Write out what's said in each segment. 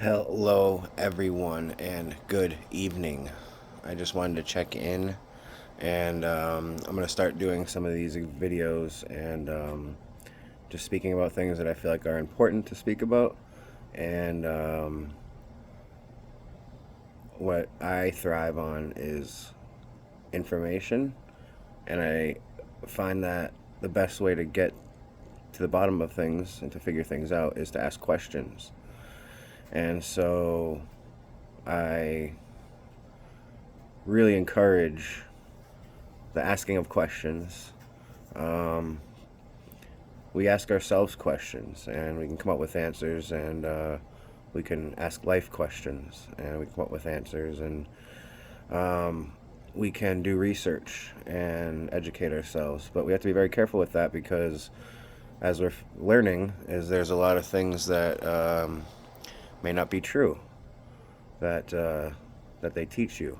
Hello, everyone, and good evening. I just wanted to check in, and I'm going to start doing some of these videos and just speaking about things that I feel like are important to speak about. And what I thrive on is information, and I find that the best way to get to the bottom of things and to figure things out is to ask questions. And so I really encourage the asking of questions. Um, we ask ourselves questions and we can come up with answers, and we can ask life questions and we can come up with answers, and we can do research and educate ourselves. But we have to be very careful with that because as we're learning, there's a lot of things that may not be true that they teach you,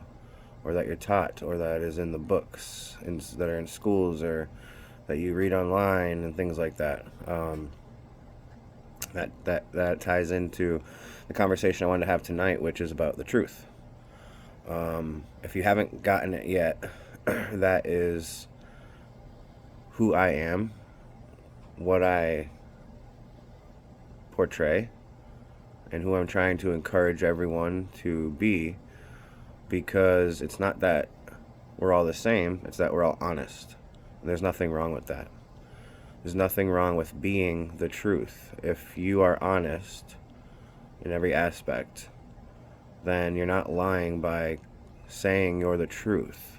or that you're taught, or that is in the books, that are in schools, or that you read online, and things like that. That ties into the conversation I wanted to have tonight, which is about the truth. If you haven't gotten it yet, that is who I am, what I portray, and who I'm trying to encourage everyone to be, because it's not that we're all the same, it's that we're all honest. And there's nothing wrong with that. There's nothing wrong with being the truth. If you are honest in every aspect, then you're not lying by saying you're the truth,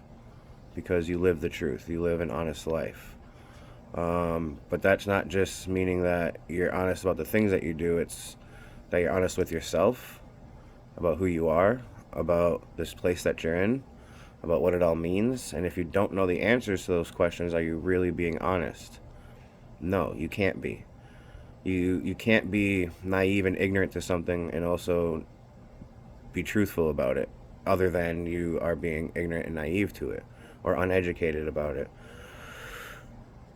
because you live the truth. You live an honest life. But that's not just meaning that you're honest about the things that you do. It's that you're honest with yourself, about who you are, about this place that you're in, about what it all means. And if you don't know the answers to those questions, are you really being honest? No, you can't be. You can't be naive and ignorant to something and also be truthful about it, other than you are being ignorant and naive to it, or uneducated about it.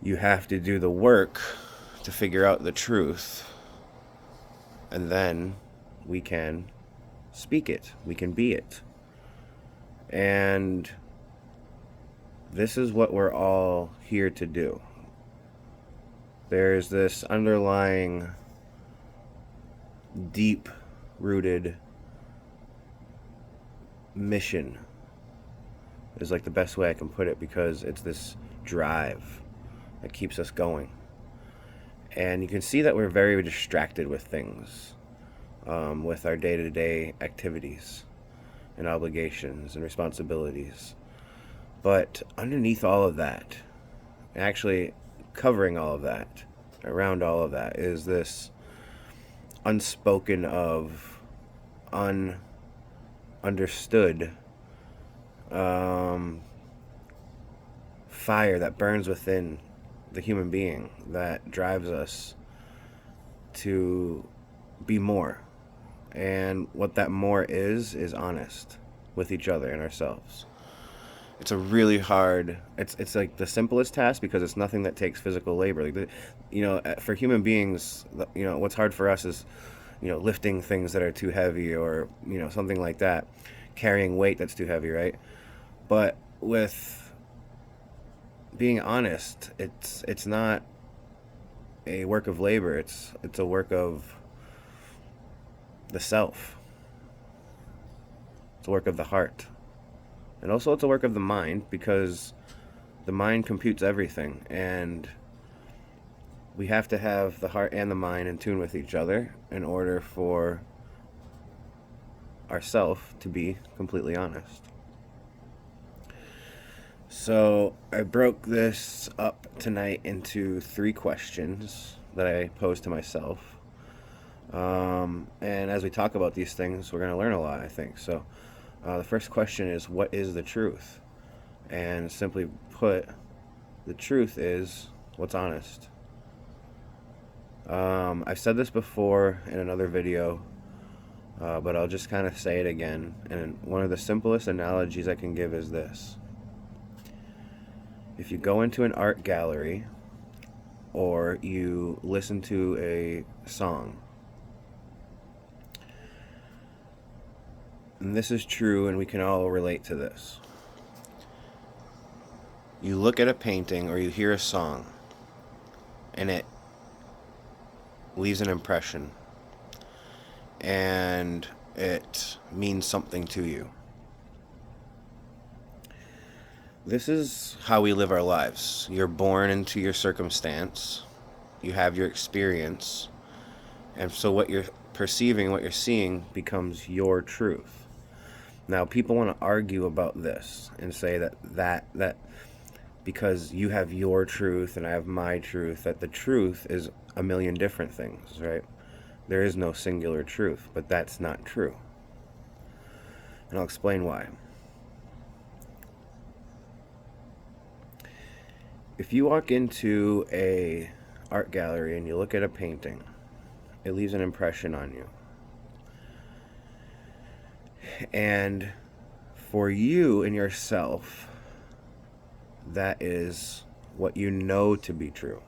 You have to do the work to figure out the truth, and then we can speak it. We can be it. And this is what we're all here to do. There's this underlying, deep-rooted mission, is like the best way I can put it, because it's this drive that keeps us going. And you can see that we're very distracted with things, with our day-to-day activities and obligations and responsibilities. But underneath all of that, actually covering all of that, around all of that, is this unspoken of, understood fire that burns within the human being, that drives us to be more. And what that more is honest with each other and ourselves. It's a really hard, it's like the simplest task, because it's nothing that takes physical labor. Like for human beings, what's hard for us is, lifting things that are too heavy, or something like that, carrying weight that's too heavy, right? But with being honest, it's not a work of labor. It's a work of the self. It's a work of the heart. And also it's a work of the mind, because the mind computes everything, and we have to have the heart and the mind in tune with each other in order for ourself to be completely honest. So I broke this up tonight into 3 questions that I posed to myself. And as we talk about these things, we're going to learn a lot, I think. So the first question is, what is the truth? And simply put, the truth is what's honest. I've said this before in another video, but I'll just kind of say it again. And one of the simplest analogies I can give is this. If you go into an art gallery, or you listen to a song, and this is true, and we can all relate to this. You look at a painting or you hear a song, and it leaves an impression, and it means something to you. This is how we live our lives. You're born into your circumstance, you have your experience, and so what you're perceiving, what you're seeing, becomes your truth. Now, people want to argue about this and say that because you have your truth and I have my truth, that the truth is a million different things, right? There is no singular truth, but that's not true. And I'll explain why. If you walk into a art gallery and you look at a painting, it leaves an impression on you. And for you and yourself, that is what you know to be true.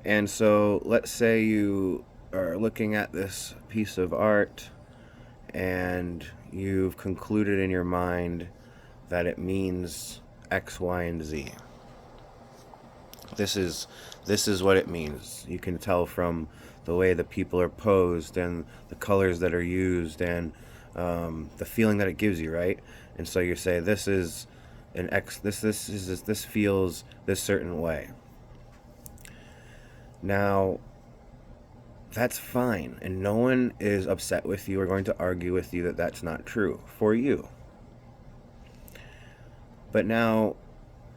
And so let's say you are looking at this piece of art and you've concluded in your mind that it means X, Y, and Z. This is what it means. You can tell from the way the people are posed and the colors that are used and the feeling that it gives you, right? And so you say, this is an X. This feels this certain way. Now, that's fine, and no one is upset with you or going to argue with you that that's not true for you. But now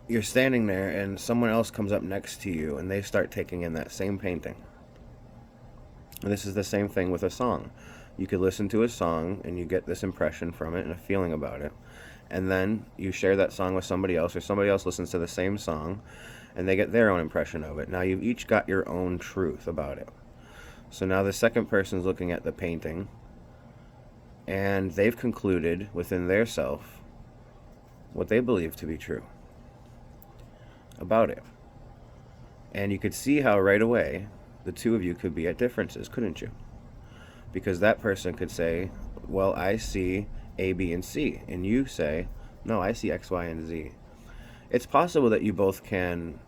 you're standing there and someone else comes up next to you and they start taking in that same painting. And this is the same thing with a song. You could listen to a song and you get this impression from it and a feeling about it. And then you share that song with somebody else, or somebody else listens to the same song and they get their own impression of it. Now you've each got your own truth about it. So now the second person's looking at the painting and they've concluded within their self what they believe to be true about it. And you could see how right away the two of you could be at differences, couldn't you? Because that person could say, well, I see A, B, and C. And you say, no, I see X, Y, and Z. It's possible that you both can,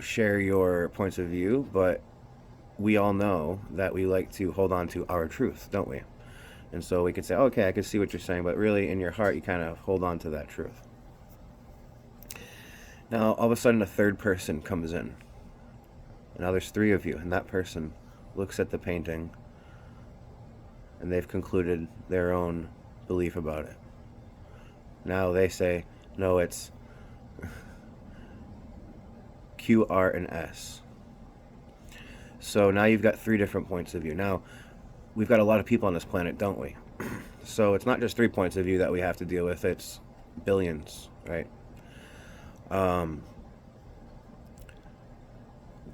share your points of view, but we all know that we like to hold on to our truth, don't we? And so we could say, okay, I can see what you're saying, but really in your heart, you kind of hold on to that truth. Now, all of a sudden, a third person comes in. And now there's three of you, and that person looks at the painting, and they've concluded their own belief about it. Now they say, no, it's Q, R, and S. So now you've got three different points of view. Now, we've got a lot of people on this planet, don't we? So it's not just 3 points of view that we have to deal with, it's billions, right?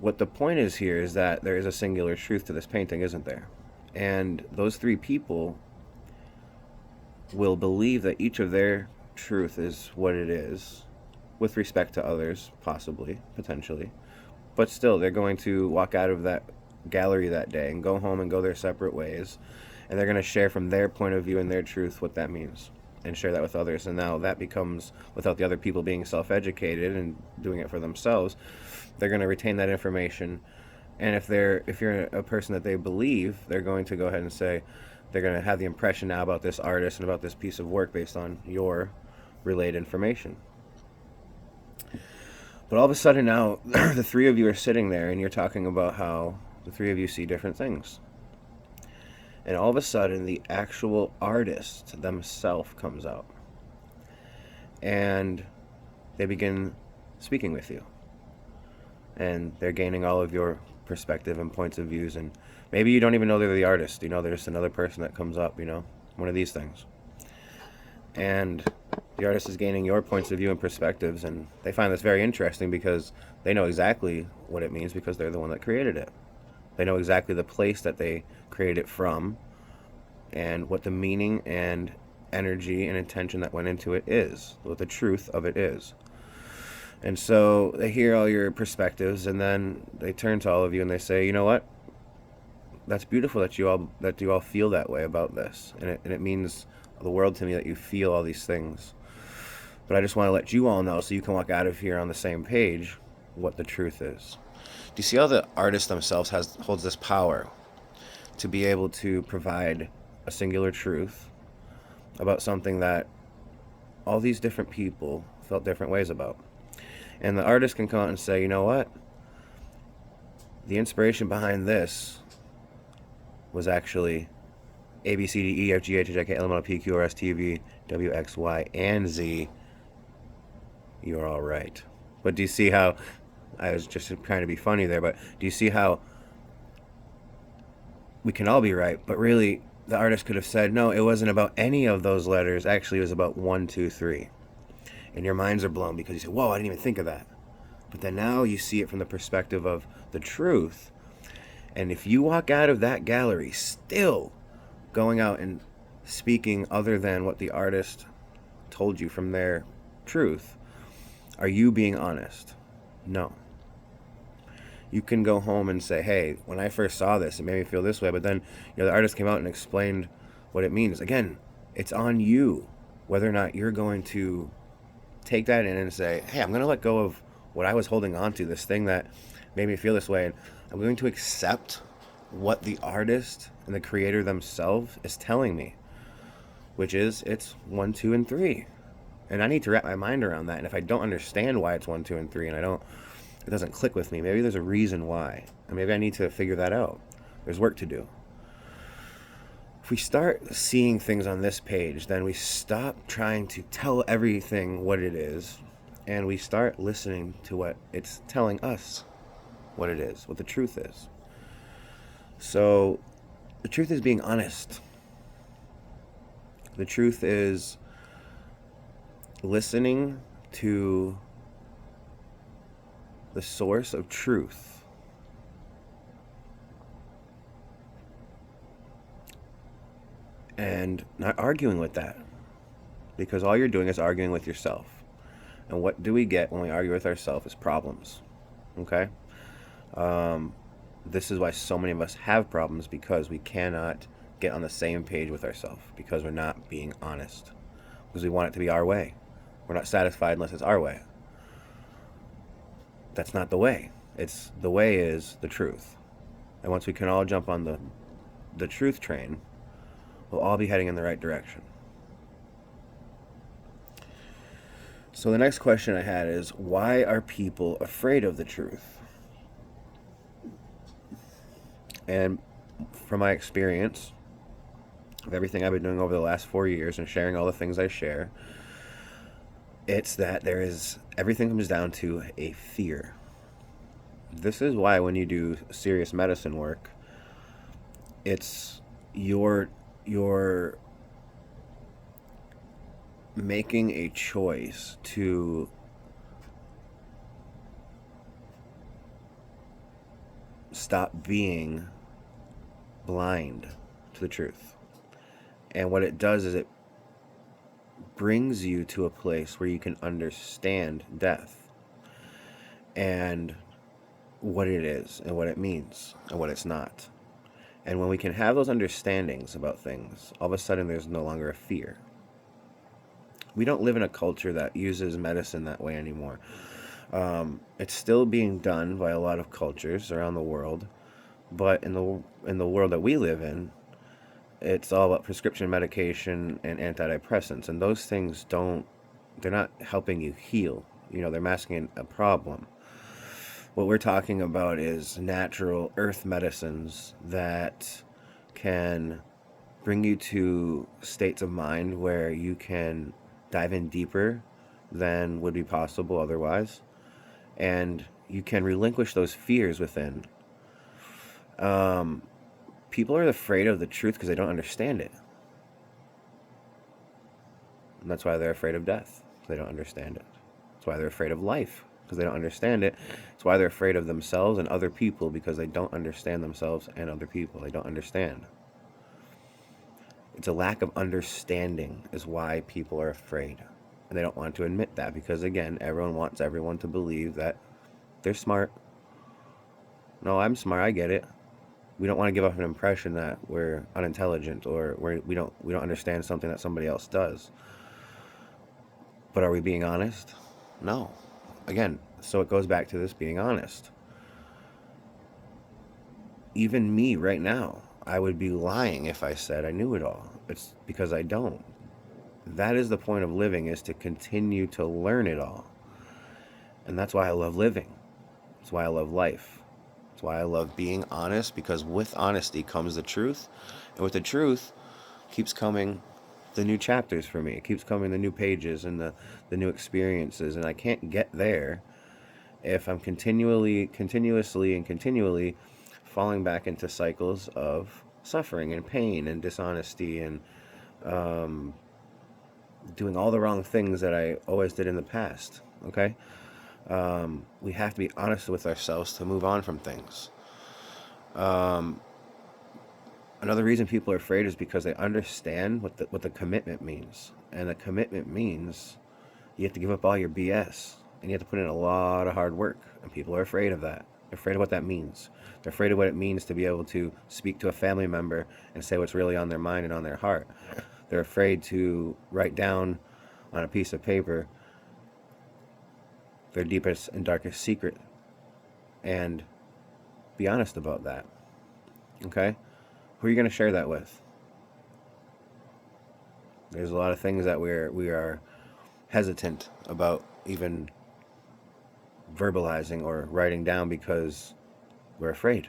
What the point is here is that there is a singular truth to this painting, isn't there? And those three people will believe that each of their truth is what it is, with respect to others, possibly, potentially. But still, they're going to walk out of that gallery that day and go home and go their separate ways, and they're going to share from their point of view and their truth what that means and share that with others. And now that becomes, without the other people being self-educated and doing it for themselves, they're going to retain that information. And if you're a person that they believe, they're going to go ahead and say, they're going to have the impression now about this artist and about this piece of work based on your relayed information. But all of a sudden now, the three of you are sitting there and you're talking about how the three of you see different things. And all of a sudden, the actual artist themselves comes out. And they begin speaking with you. And they're gaining all of your perspective and points of views. And maybe you don't even know they're the artist. You know, they're just another person that comes up, one of these things. And the artist is gaining your points of view and perspectives. And they find this very interesting because they know exactly what it means because they're the one that created it. They know exactly the place that they created it from and what the meaning and energy and intention that went into it is, what the truth of it is. And so they hear all your perspectives and then they turn to all of you and they say, you know what? that's beautiful that you all feel that way about this, and it means the world to me that you feel all these things. But I just want to let you all know so you can walk out of here on the same page what the truth is. Do you see how the artist themselves holds this power to be able to provide a singular truth about something that all these different people felt different ways about? And the artist can come out and say, you know what? The inspiration behind this was actually A, B, C, D, E, F, G, H, I, K, L, M, N, O, P, Q, R, S, T, V, W, X, Y, and Z. You're all right. But do you see how, I was just trying to be funny there, but do you see how we can all be right, but really the artist could have said, no, it wasn't about any of those letters. Actually, it was about 1, 2, 3. And your minds are blown because you say, whoa, I didn't even think of that. But then now you see it from the perspective of the truth. And if you walk out of that gallery still going out and speaking other than what the artist told you from their truth, are you being honest? No. You can go home and say, hey, when I first saw this, it made me feel this way. But then, the artist came out and explained what it means. Again, it's on you whether or not you're going to take that in and say, hey, I'm going to let go of what I was holding on to, this thing that made me feel this way. And I'm going to accept what the artist and the creator themselves is telling me, which is it's 1, 2, and 3. And I need to wrap my mind around that. And if I don't understand why it's 1, 2, and 3, and it doesn't click with me, maybe there's a reason why. And maybe I need to figure that out. There's work to do. If we start seeing things on this page, then we stop trying to tell everything what it is, and we start listening to what it's telling us what it is, what the truth is. So the truth is being honest. The truth is listening to the source of truth. And not arguing with that. Because all you're doing is arguing with yourself. And what do we get when we argue with ourselves is problems. Okay? This is why so many of us have problems, because we cannot get on the same page with ourselves, because we're not being honest. Because we want it to be our way. We're not satisfied unless it's our way. That's not the way. The way is the truth. And once we can all jump on the truth train, we'll all be heading in the right direction. So the next question I had is, why are people afraid of the truth? And from my experience of everything I've been doing over the last 4 years and sharing all the things I share, it's that everything comes down to a fear. This is why when you do serious medicine work, it's you're making a choice to stop being blind to the truth. And what it does is it brings you to a place where you can understand death and what it is and what it means and what it's not. And when we can have those understandings about things, all of a sudden there's no longer a fear. We don't live in a culture that uses medicine that way anymore. It's still being done by a lot of cultures around the world, but in the world that we live in, it's all about prescription medication and antidepressants, and those things they're not helping you heal. They're masking a problem. What we're talking about is natural earth medicines that can bring you to states of mind where you can dive in deeper than would be possible otherwise, and you can relinquish those fears within. People are afraid of the truth because they don't understand it. And that's why they're afraid of death. They don't understand it. That's why they're afraid of life, because they don't understand it. It's why they're afraid of themselves and other people, because they don't understand themselves and other people. They don't understand. It's a lack of understanding is why people are afraid. And they don't want to admit that, because, again, everyone wants everyone to believe that they're smart. No, I'm smart. I get it. We don't want to give off an impression that we're unintelligent or we don't understand something that somebody else does. But are we being honest? No. Again, so it goes back to this being honest. Even me right now, I would be lying if I said I knew it all. It's because I don't. That is the point of living, is to continue to learn it all. And that's why I love living. That's why I love life. That's why I love being honest, because with honesty comes the truth. And with the truth keeps coming the new chapters for me. It keeps coming the new pages and the new experiences. And I can't get there if I'm continuously falling back into cycles of suffering and pain and dishonesty and um, doing all the wrong things that I always did in the past. Okay? We have to be honest with ourselves to move on from things. Another reason people are afraid is because they understand what the commitment means. And the commitment means you have to give up all your BS and you have to put in a lot of hard work. And people are afraid of that. They're afraid of what that means. They're afraid of what it means to be able to speak to a family member and say what's really on their mind and on their heart. They're afraid to write down on a piece of paper their deepest and darkest secret and be honest about that. Okay? Who are you going to share that with? There's a lot of things that we are hesitant about even verbalizing or writing down because we're afraid.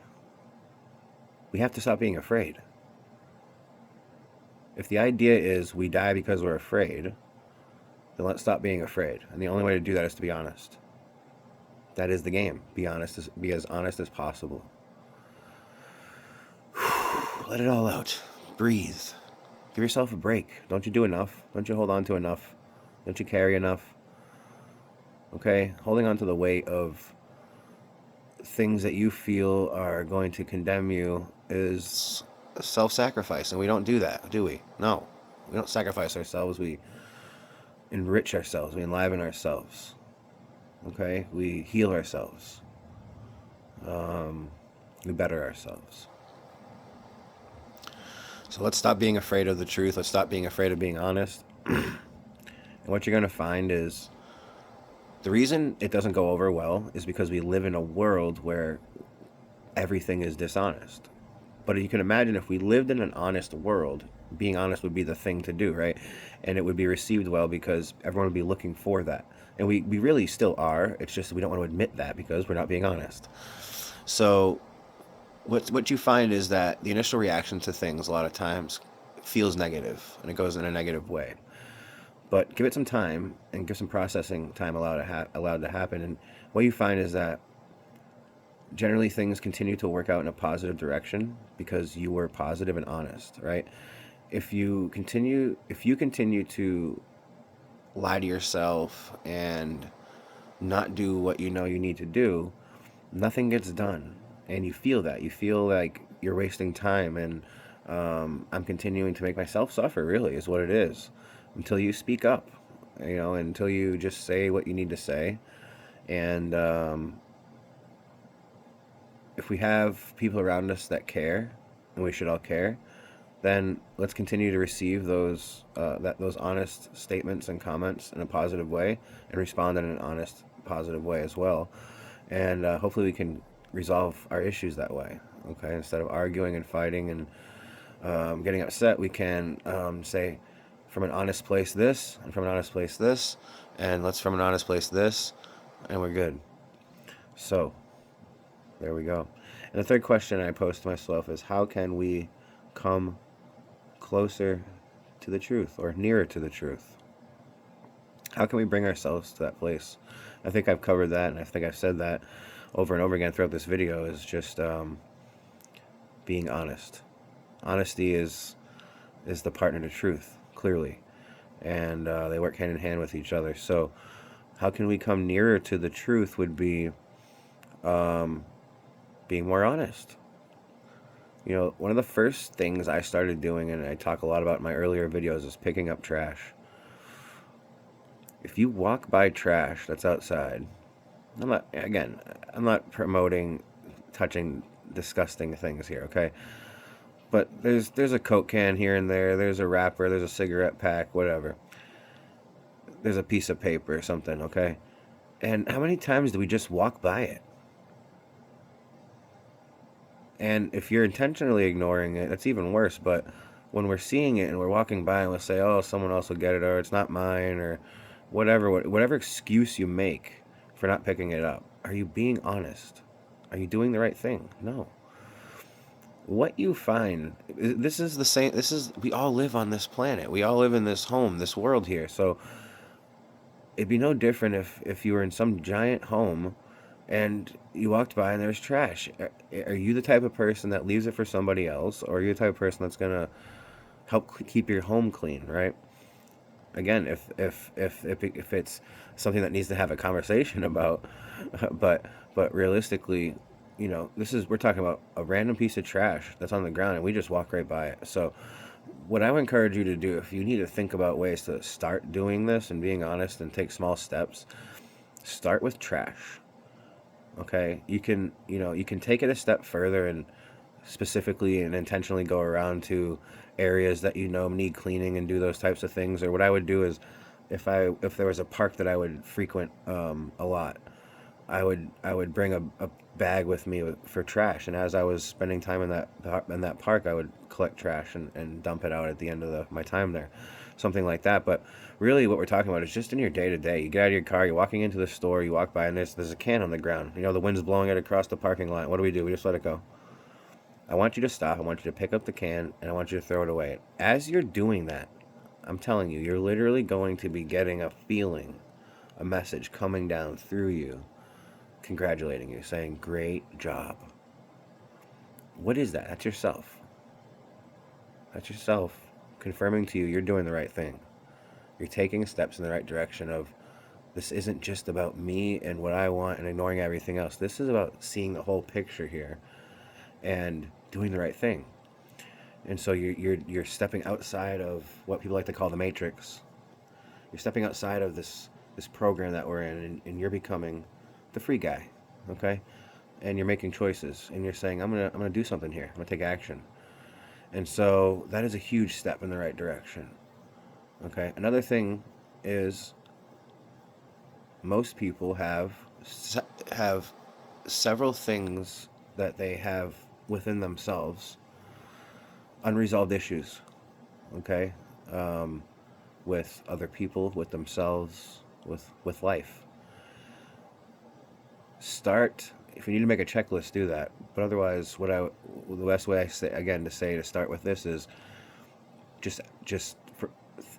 We have to stop being afraid. If the idea is we die because we're afraid, then let's stop being afraid. And the only way to do that is to be honest. That is the game. Be honest. Be as honest as possible. Let it all out. Breathe. Give yourself a break. Don't you do enough? Don't you hold on to enough? Don't you carry enough? Okay? Holding on to the weight of things that you feel are going to condemn you is self-sacrifice. And we don't do that, do we? No. We don't sacrifice ourselves. We enrich ourselves. We enliven ourselves. Okay? We heal ourselves. We better ourselves. So let's stop being afraid of the truth. Let's stop being afraid of being honest. And what you're going to find is the reason it doesn't go over well is because we live in a world where everything is dishonest. But you can imagine if we lived in an honest world, being honest would be the thing to do, right? And it would be received well because everyone would be looking for that. And we really still are. It's just we don't want to admit that because we're not being honest. So what you find is that the initial reaction to things a lot of times feels negative, and it goes in a negative way. But give it some time and give some processing time allowed to happen. And what you find is that generally things continue to work out in a positive direction because you were positive and honest, right? If you continue to lie to yourself and not do what you know you need to do, nothing gets done. And you feel that. You feel like you're wasting time, and I'm continuing to make myself suffer, really, is what it is, until you speak up, until you just say what you need to say. And if we have people around us that care, and we should all care, then let's continue to receive those honest statements and comments in a positive way, and respond in an honest, positive way as well. And hopefully we can resolve our issues that way. Okay, instead of arguing and fighting and getting upset, we can say, from an honest place this, and from an honest place this, and let's from an honest place this, and we're good. So there we go. And the third question I pose to myself is, how can we come closer to the truth, or nearer to the truth? How can we bring ourselves to that place? I think I've covered that, and I think I've said that over and over again throughout this video, is just being honest. Honesty is the partner to truth, clearly, and they work hand in hand with each other. So how can we come nearer to the truth would be being more honest. One of the first things I started doing, and I talk a lot about in my earlier videos, is picking up trash. If you walk by trash that's outside, I'm not promoting touching disgusting things here, okay? But there's a Coke can here and there. There's a wrapper. There's a cigarette pack. Whatever. There's a piece of paper or something, okay? And how many times do we just walk by it? And if you're intentionally ignoring it, that's even worse. But when we're seeing it and we're walking by and we'll say, "Oh, someone else will get it," or "It's not mine," or whatever excuse you make for not picking it up, are you being honest? Are you doing the right thing? No. What you find, this is the same. We all live on this planet. We all live in this home, this world here. So it'd be no different if you were in some giant home and you walked by and there's trash. Are you the type of person that leaves it for somebody else, or are you the type of person that's gonna help keep your home clean, right? Again, if it's something that needs to have a conversation about, but realistically, we're talking about a random piece of trash that's on the ground and we just walk right by it. So what I would encourage you to do, if you need to think about ways to start doing this and being honest and take small steps, start with trash. Okay, you can take it a step further and specifically and intentionally go around to areas that need cleaning and do those types of things. Or what I would do is, if there was a park that I would frequent a lot, I would bring a bag with me for trash, and as I was spending time in that park, I would collect trash and dump it out at the end of my time there, something like that. But really, what we're talking about is just in your day to day. You get out of your car, you're walking into the store, you walk by, and there's a can on the ground. The wind's blowing it across the parking lot. What do? We just let it go. I want you to stop. I want you to pick up the can, and I want you to throw it away. As you're doing that, I'm telling you, you're literally going to be getting a feeling, a message coming down through you, congratulating you, saying, "Great job." What is that? That's yourself. That's yourself confirming to you you're doing the right thing. You're taking steps in the right direction of, this isn't just about me and what I want and ignoring everything else. This is about seeing the whole picture here and doing the right thing. And so you're stepping outside of what people like to call the matrix. You're stepping outside of this program that we're in, and you're becoming the free guy, okay? And you're making choices, and you're saying, I'm gonna do something here. I'm gonna take action. And so that is a huge step in the right direction. Okay. Another thing is, most people have several things that they have within themselves, unresolved issues. Okay. With other people, with themselves, with life. Start, if you need to make a checklist, do that. But otherwise, the best way I say again to start with this is just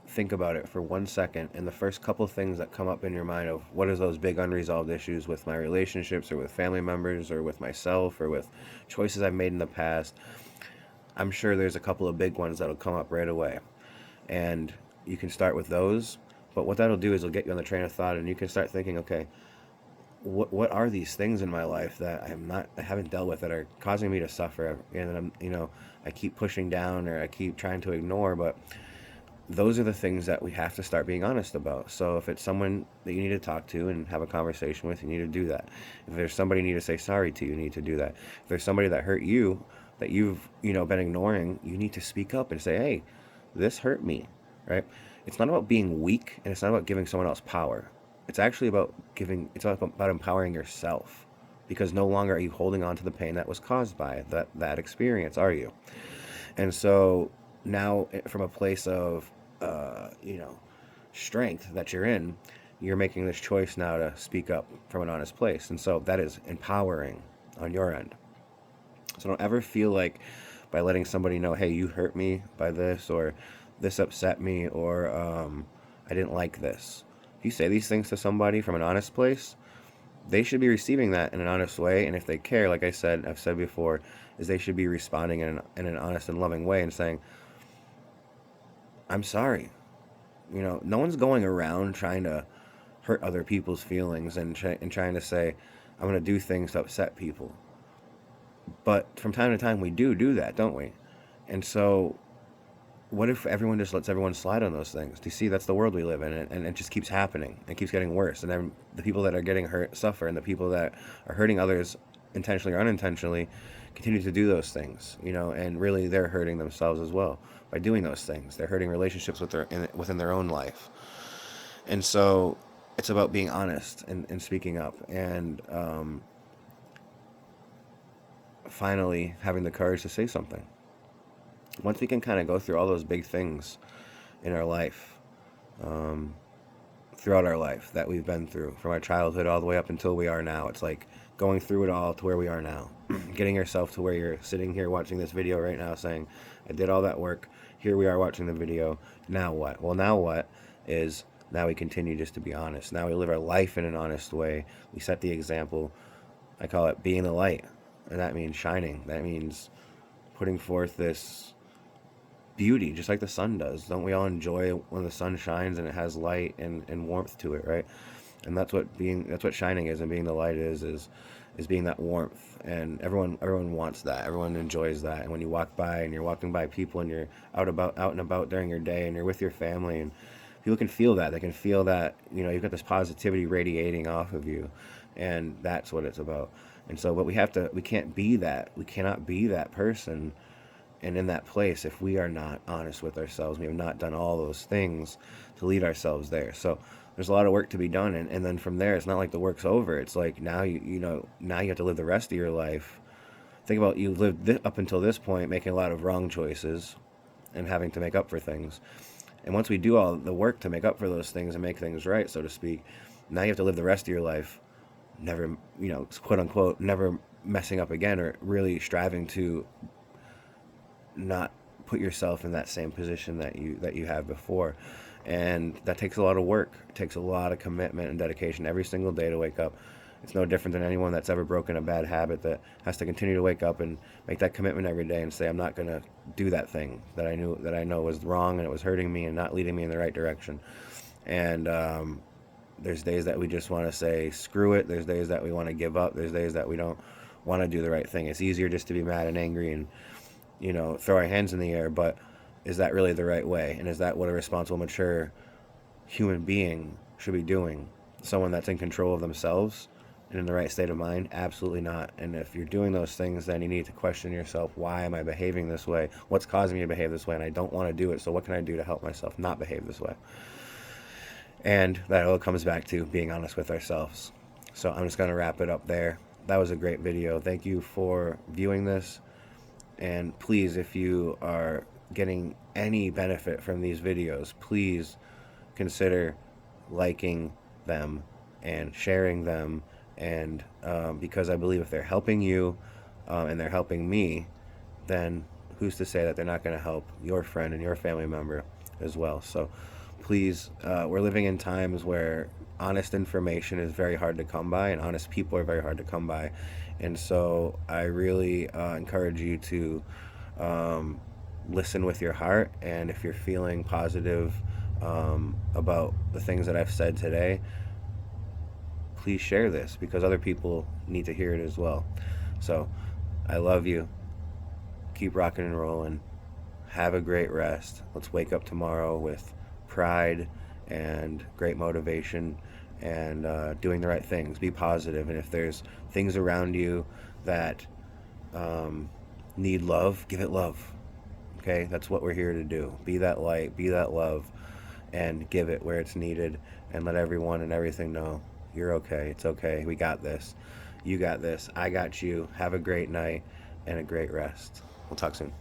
think about it for 1 second, and the first couple things that come up in your mind of what are those big unresolved issues with my relationships or with family members or with myself or with choices I've made in the past. I'm sure there's a couple of big ones that'll come up right away, and you can start with those. But what that'll do is it'll get you on the train of thought, and you can start thinking, okay, what are these things in my life that I haven't dealt with, that are causing me to suffer, and that I keep pushing down or I keep trying to ignore. But those are the things that we have to start being honest about. So if it's someone that you need to talk to and have a conversation with, you need to do that. If there's somebody you need to say sorry to, you need to do that. If there's somebody that hurt you that you've been ignoring, you need to speak up and say, hey, this hurt me, right? It's not about being weak, and it's not about giving someone else power. It's actually about about empowering yourself, because no longer are you holding on to the pain that was caused by that experience, are you? And so now, from a place of strength that you're in, you're making this choice now to speak up from an honest place. And so that is empowering on your end. So don't ever feel like, by letting somebody know, hey, you hurt me by this, or this upset me, or I didn't like this. If you say these things to somebody from an honest place, they should be receiving that in an honest way. And if they care, like I've said before, is they should be responding in an honest and loving way and saying, I'm sorry. No one's going around trying to hurt other people's feelings and trying to say, I'm going to do things to upset people. But from time to time, we do that, don't we? And so what if everyone just lets everyone slide on those things? Do you see, that's the world we live in, and it just keeps happening. It keeps getting worse. And then the people that are getting hurt suffer, and the people that are hurting others intentionally or unintentionally, continue to do those things, and really they're hurting themselves as well by doing those things. They're hurting relationships within their own life. And so it's about being honest and speaking up, and finally having the courage to say something. Once we can kind of go through all those big things in our life, um, throughout our life that we've been through, from our childhood all the way up until we are now, it's like going through it all to where we are now. Getting yourself to where you're sitting here watching this video right now saying, I did all that work, here we are watching the video, now what? Well, now what is, now we continue just to be honest. Now we live our life in an honest way. We set the example. I call it being the light, and that means shining. That means putting forth this beauty, just like the sun does. Don't we all enjoy when the sun shines and it has light and warmth to it, right? And that's what shining is, and being the light is being that warmth. And everyone wants that. Everyone enjoys that. And when you walk by and you're walking by people and you're out and about during your day and you're with your family, and people can feel that. They can feel that, you've got this positivity radiating off of you. And that's what it's about. And so, but we can't be that. We cannot be that person and in that place if we are not honest with ourselves. We have not done all those things to lead ourselves there. So there's a lot of work to be done, and then from there, it's not like the work's over. It's like now now you have to live the rest of your life. Think about, you lived up until this point making a lot of wrong choices and having to make up for things. And once we do all the work to make up for those things and make things right, so to speak, now you have to live the rest of your life never, quote unquote, never messing up again, or really striving to not put yourself in that same position that you have before. And that takes a lot of work. It takes a lot of commitment and dedication every single day to wake up. It's no different than anyone that's ever broken a bad habit that has to continue to wake up and make that commitment every day and say, I'm not going to do that thing that I know was wrong and it was hurting me and not leading me in the right direction. And there's days that we just want to say screw it. There's days that we want to give up. There's days that we don't want to do the right thing. It's easier just to be mad and angry and throw our hands in the air, but is that really the right way? And is that what a responsible, mature human being should be doing? Someone that's in control of themselves and in the right state of mind? Absolutely not. And if you're doing those things, then you need to question yourself, why am I behaving this way? What's causing me to behave this way? And I don't want to do it, so what can I do to help myself not behave this way? And that all comes back to being honest with ourselves. So I'm just going to wrap it up there. That was a great video. Thank you for viewing this. And please, if you are getting any benefit from these videos, please consider liking them and sharing them. And because I believe if they're helping you and they're helping me, then who's to say that they're not going to help your friend and your family member as well? So please, we're living in times where honest information is very hard to come by, and honest people are very hard to come by. And so I really encourage you to listen with your heart. And if you're feeling positive about the things that I've said today, please share this, because other people need to hear it as well. So I love you. Keep rocking and rolling. Have a great rest. Let's wake up tomorrow with pride and great motivation and doing the right things. Be positive. And if there's things around you that need love, give it love. Okay? That's what we're here to do. Be that light, be that love, and give it where it's needed, and let everyone and everything know you're okay. It's okay. We got this. You got this. I got you. Have a great night and a great rest. We'll talk soon.